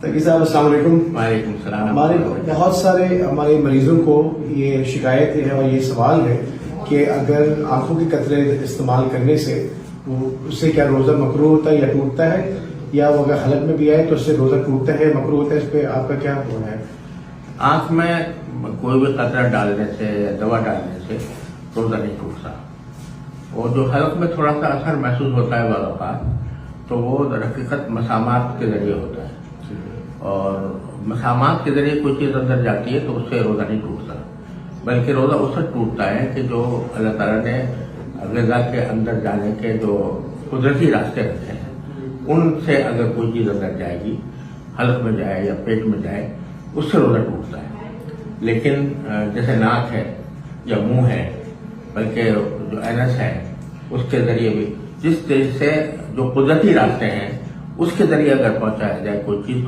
تقی صاحب السلام علیکم. وعلیکم السلام. ہمارے بہت سارے ہمارے مریضوں کو یہ شکایت ہے اور یہ سوال ہے کہ اگر آنکھوں کے قطرے استعمال کرنے سے اس سے کیا روزہ مکروہ ہوتا ہے یا ٹوٹتا ہے، یا وہ اگر حلق میں بھی آئے تو اس سے روزہ ٹوٹتا ہے مکروہ ہوتا ہے، اس پہ آپ کا کیا ہونا ہے؟ آنکھ میں کوئی بھی قطرہ ڈالنے سے یا دوا ڈالنے سے روزہ نہیں ٹوٹتا. اور جو حلق میں تھوڑا سا اثر محسوس ہوتا ہے بعض اوقات، تو وہ در حقیقت مسامات کے ذریعے ہوتا ہے. اور مسامات کے ذریعے کوئی چیز اندر جاتی ہے تو اس سے روزہ نہیں ٹوٹتا، بلکہ روزہ اس سے ٹوٹتا ہے کہ جو اللہ تعالیٰ نے غذا کے اندر جانے کے جو قدرتی راستے رکھے ہیں ان سے اگر کوئی چیز اندر جائے گی، حلق میں جائے یا پیٹ میں جائے، اس سے روزہ ٹوٹتا ہے. لیکن جیسے ناک ہے یا منہ ہے، بلکہ جو اینس ہے اس کے ذریعے بھی، جس طرح سے جو قدرتی راستے ہیں اس کے ذریعے اگر پہنچایا جائے کوئی چیز